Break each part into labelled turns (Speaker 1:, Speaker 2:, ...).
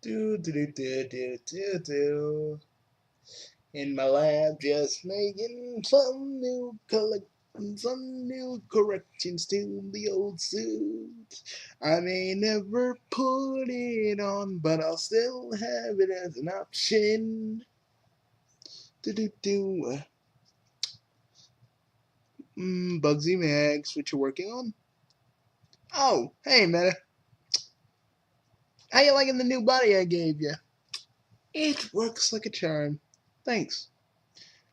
Speaker 1: Do do do do do do do. In my lab, just making some new corrections to the old suit. I may never put it on, but I'll still have it as an option. Do do do. Bugsy Max, what you working on? Oh, hey, Meta. How you liking the new body I gave you? It works like a charm. Thanks.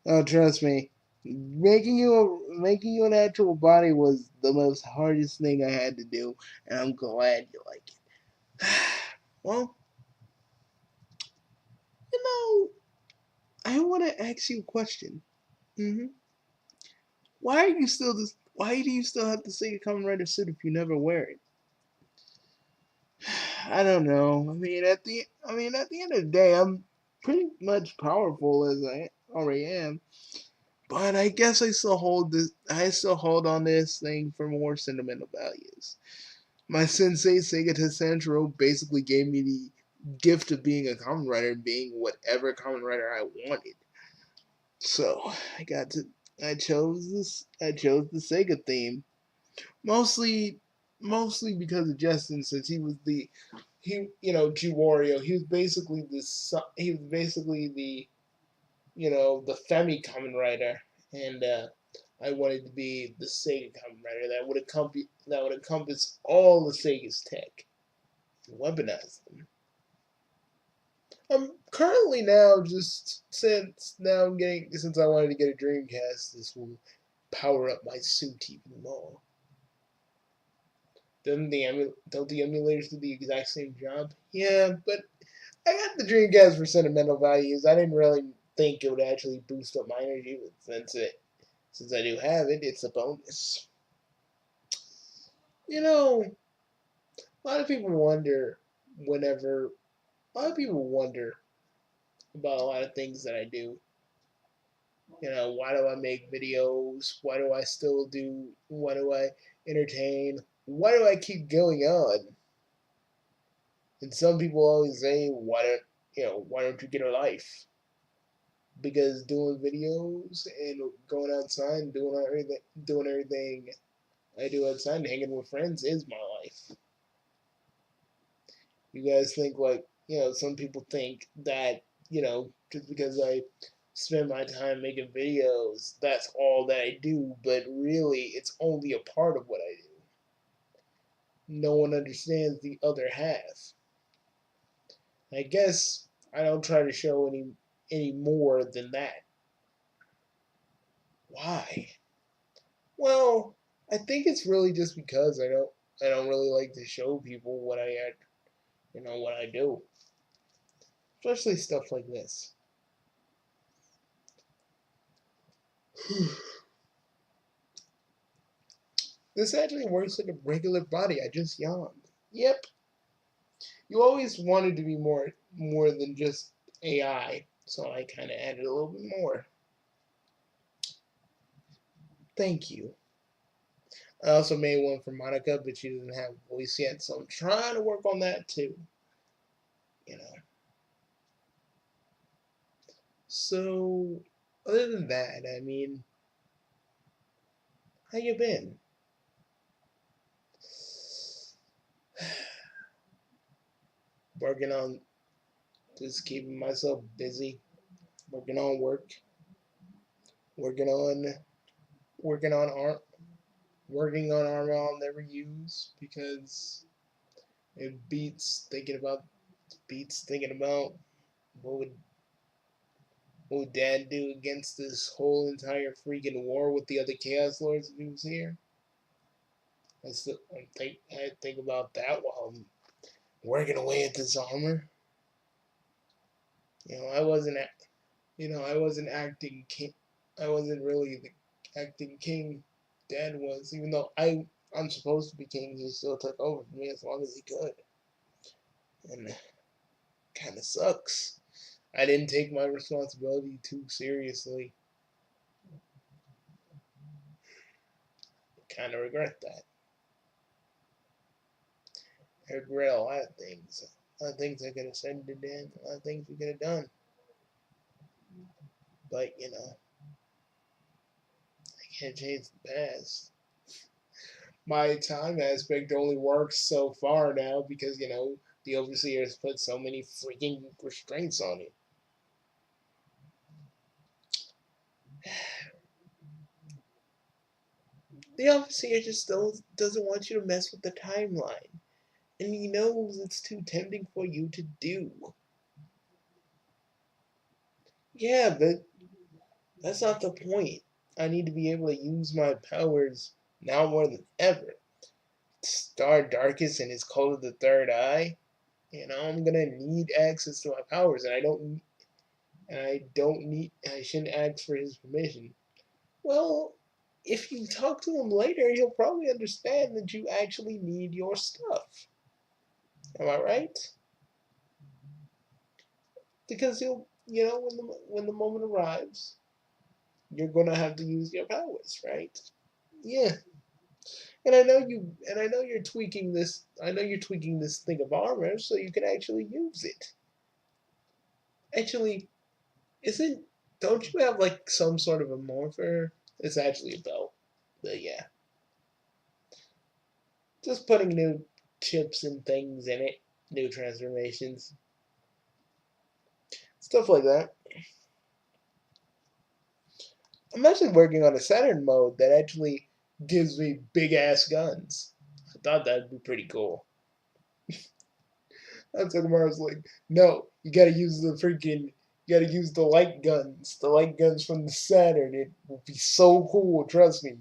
Speaker 1: Oh, trust me, making you an actual body was the most hardest thing I had to do, and I'm glad you like it. Well, you know, I want to ask you a question. hmm Why are you still this? Why do you still have to say a Kamen Rider suit if you never wear it? I don't know. At the end of the day, I'm pretty much powerful as I already am. But I guess I still hold this. I still hold on this thing for more sentimental values. My sensei Segata Sanjiro basically gave me the gift of being a Kamen Rider, being whatever Kamen Rider I wanted. So I got to. I chose this. I chose the Sega theme mostly, mostly because of Justin, since G-Wario. He was basically this. He was basically the Femi Kamen Rider, and I wanted to be the Sega Kamen Rider that would encompass all the Sega's tech and weaponize them. I'm currently now just since I wanted to get a Dreamcast, this will power up my suit even more. Don't the emulators do the exact same job? Yeah, but I got the Dreamcast for sentimental values. I didn't really think it would actually boost up my energy, but since I do have it, it's a bonus. You know, a lot of people wonder whenever a lot of people wonder about a lot of things that I do. Why do I make videos? Why do I still do? Why do I entertain? Why do I keep going on? And some people always say, why don't you get a life? Because doing videos and going outside and doing everything I do outside and hanging with friends is my life. You guys think some people think that, just because I spend my time making videos, that's all that I do, but really it's only a part of what I do. No one understands the other half. I guess I don't try to show any more than that. Why? Well, I think it's really just because I don't really like to show people what I do, especially stuff like this. This actually works like a regular body. I just yawned. Yep. You always wanted to be more than just AI, so I kind of added a little bit more. Thank you. I also made one for Monica, but she doesn't have a voice yet, so I'm trying to work on that too. You know. So, other than that, how you been? Working on just keeping myself busy, working on work, working on working on art, working on armor I'll never use because it beats thinking about what would what would Dad do against this whole entire freaking war with the other Chaos Lords if he was here. I think about that while I'm working away at this armor. You know, I wasn't I wasn't acting king. I wasn't really the acting king. Dad was, even though I'm supposed to be king. He still took over for me as long as he could, and kind of sucks. I didn't take my responsibility too seriously. Kind of regret that. I regret a lot of things. A lot of things I could have said and done. A lot of things we could have done. But, I can't change the past. My time aspect only works so far now because, the overseers put so many freaking restraints on it. The overseer just still doesn't want you to mess with the timeline. And he knows it's too tempting for you to do. Yeah, but that's not the point. I need to be able to use my powers now more than ever. Star Darkest and his Cult of the Third Eye. I'm gonna need access to my powers, and I shouldn't ask for his permission. Well, if you talk to him later, he'll probably understand that you actually need your stuff. Am I right? Because he'll, when the moment arrives, you're gonna have to use your powers, right? Yeah. And I know you're tweaking this. I know you're tweaking this thing of armor so you can actually use it. Actually, isn't don't you have like some sort of a morpher? It's actually a belt. But yeah, just putting new chips and things in it, new transformations, stuff like that. I'm actually working on a Saturn mode that actually gives me big ass guns. I thought that'd be pretty cool. That's what Mars like. No, you gotta use the freaking. You gotta use the light guns. The light guns from the Saturn. It will be so cool. Trust me.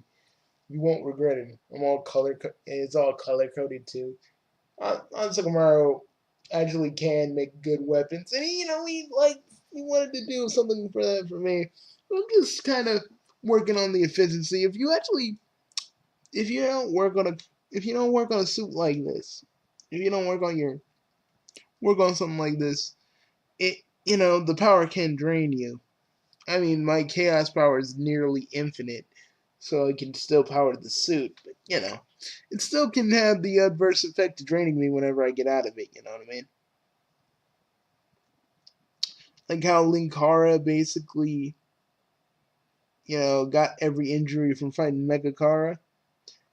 Speaker 1: You won't regret it. I'm all color. It's all color coded too. Ansukamaru actually can make good weapons, and he wanted to do something for that for me. I'm just kind of working on the efficiency. If you don't work on a, if you don't work on a suit like this, if you don't work on something like this, it the power can drain you. I mean, my chaos power is nearly infinite, so I can still power the suit, but it still can have the adverse effect of draining me whenever I get out of it. You know what I mean? Like how Linkara basically, got every injury from fighting Megakara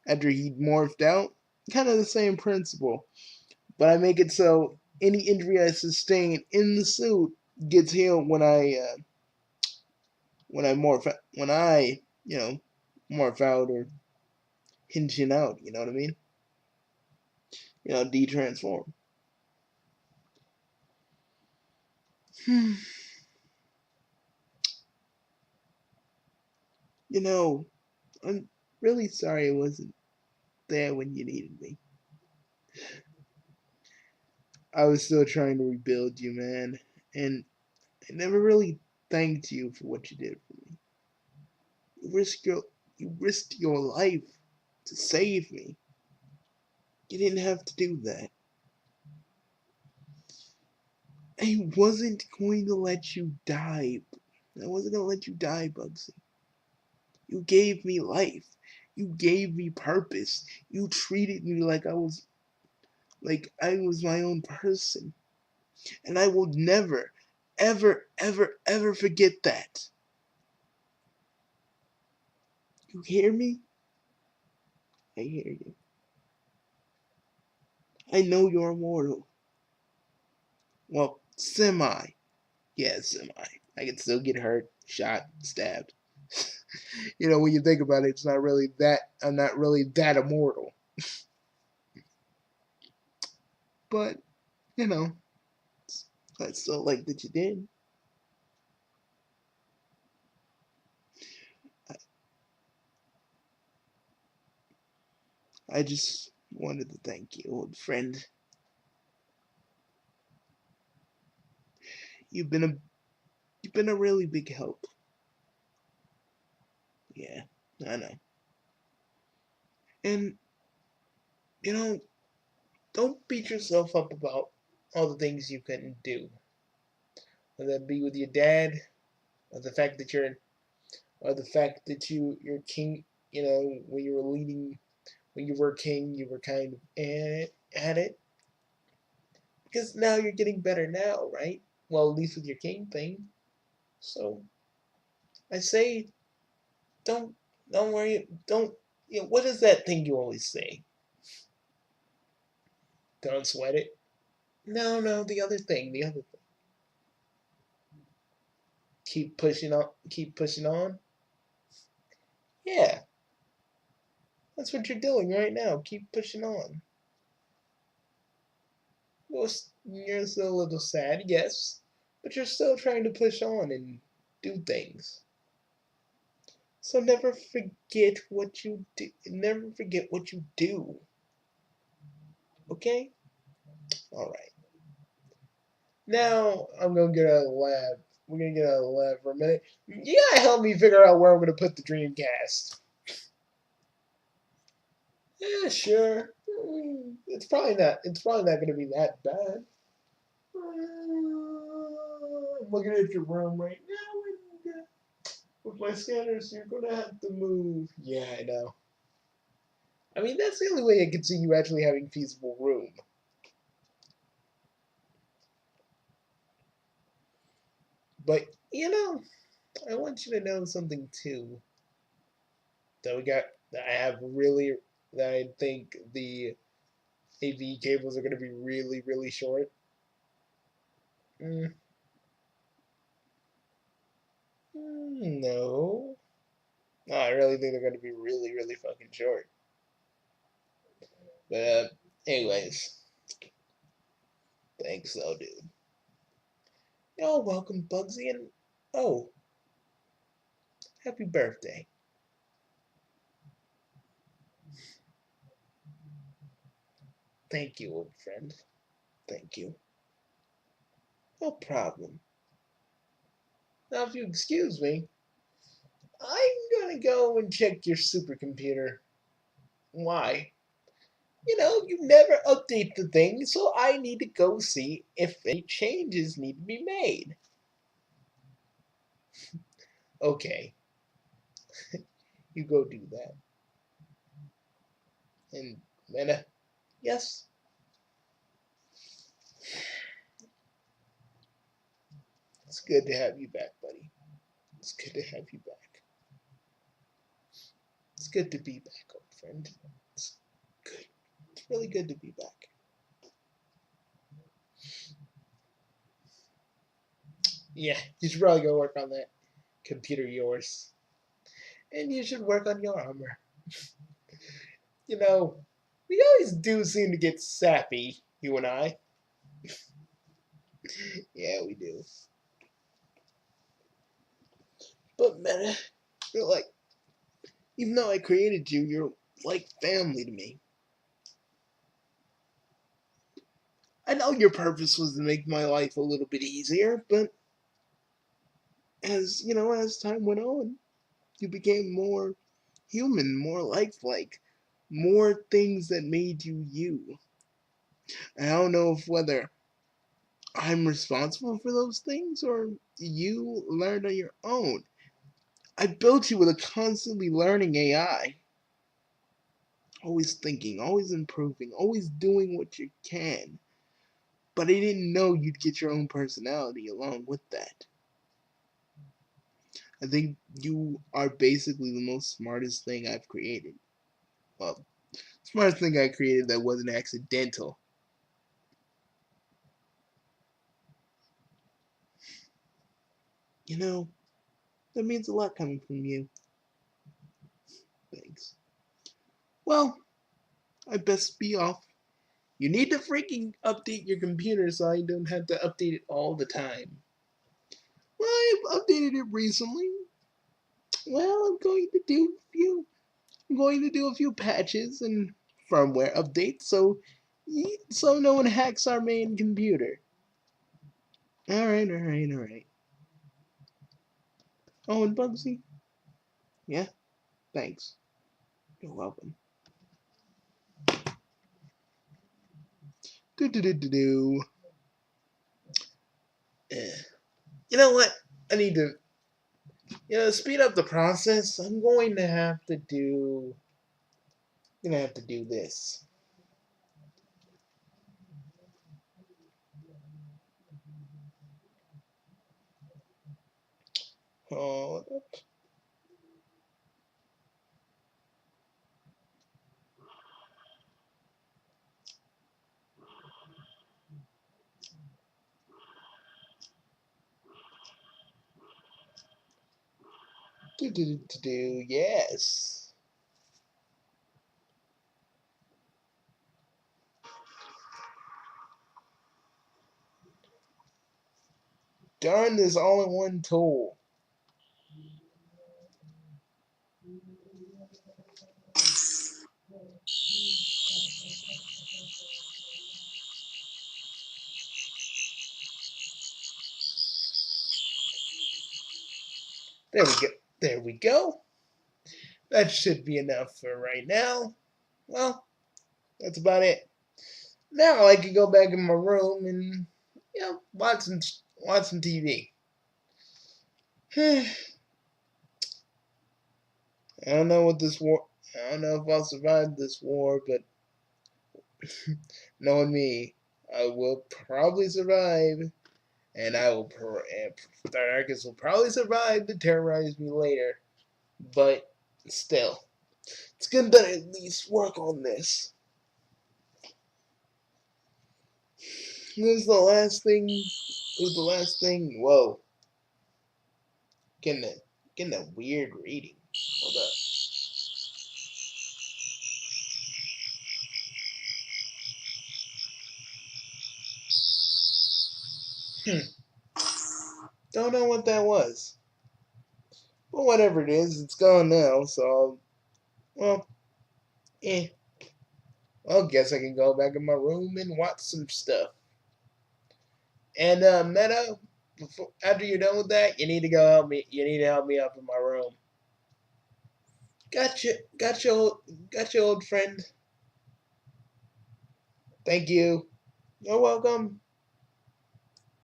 Speaker 1: after he morphed out. Kind of the same principle, but I make it so any injury I sustain in the suit gets healed when I morph out or hinging out. You know what I mean? De-transform. you know, I'm really sorry I wasn't there when you needed me. I was still trying to rebuild you, man, and I never really thanked you for what you did for me. You risked your life to save me. You didn't have to do that. I wasn't going to let you die. I wasn't going to let you die, Bugsy. You gave me life. You gave me purpose. You treated me like I was my own person. And I will never, ever, ever, ever forget that. You hear me? I hear you. I know you're immortal. Well, semi. Yeah, semi. I can still get hurt, shot, stabbed. When you think about it, it's not really that. I'm not really that immortal. But, you know, I still like that you did. I, I just wanted to thank you, old friend. You've been a you've been a really big help. Yeah, I know. And you know, don't beat yourself up about all the things you couldn't do. Whether that be with your dad, or the fact that you're king. When you were leading, when you were king, you were kind of at it. Because now you're getting better now, right? Well, at least with your king thing. So I say, don't don't worry. Don't what is that thing you always say? Don't sweat it. No, no, the other thing, the other thing. Keep pushing on. Keep pushing on. Yeah, that's what you're doing right now. Keep pushing on. Well, you're still a little sad, yes, but you're still trying to push on and do things. So never forget what you do. Never forget what you do. Okay? All right. Now I'm gonna get out of the lab. We're gonna get out of the lab for a minute. You gotta help me figure out where I'm gonna put the Dreamcast. Yeah, sure. It's probably not. It's probably not gonna be that bad. I'm looking at your room right now, and with my scanners, you're gonna have to move. Yeah, I know. I mean, that's the only way I can see you actually having feasible room. But I want you to know something too. That we got. That I have really. That I think the AV cables are gonna be really, really short. Mm, no. No, I really think they're gonna be really, really fucking short. But anyways, thanks though, dude. Oh, welcome, Bugsy, and oh, happy birthday. Thank you, old friend. Thank you. No problem. Now, if you excuse me, I'm gonna go and check your supercomputer. Why? You never update the thing, so I need to go see if any changes need to be made. Okay, you go do that. And Mena, yes, it's good to have you back, buddy. It's good to have you back. It's good to be back, old friend. It's good. It's really good to be back. Yeah, you should probably go work on that computer of yours. And you should work on your armor. You know, we always do seem to get sappy, you and I. Yeah, we do. But man, you're like, even though I created you, you're like family to me. I know your purpose was to make my life a little bit easier, but as time went on, you became more human, more lifelike, more things that made you you. And I don't know if whether I'm responsible for those things or you learned on your own. I built you with a constantly learning AI. Always thinking, always improving, always doing what you can. But I didn't know you'd get your own personality along with that. I think you are basically the most smartest thing I've created. Well, smartest thing I created that wasn't accidental. You know, that means a lot coming from you. Thanks. Well, I best be off. You need to freaking update your computer so I don't have to update it all the time. Well, I've updated it recently. Well, I'm going to do a few patches and firmware updates so no one hacks our main computer. All right, all right, all right. Oh, and Bugsy, yeah, thanks. You're welcome. Do do do do do. You know what? I need to speed up the process. I'm gonna have to do this. Oh, yes. Darn this all-in-one tool. There we go. There we go. That should be enough for right now. Well, that's about it. Now I can go back in my room and watch some TV. I don't know what this war. I don't know if I'll survive this war, but knowing me, I will probably survive, and and the Arcus will probably survive to terrorize me later. But still, it's good that I at least work on this. This is the last thing. This is the last thing. Whoa, getting that, getting that weird reading. Hold up. Don't know what that was. But whatever it is, it's gone now. So, well, eh. Well, guess I can go back in my room and watch some stuff. And Meta, after you're done with that, you need to go help me. You need to help me up in my room. Gotcha, old friend. Thank you. You're welcome.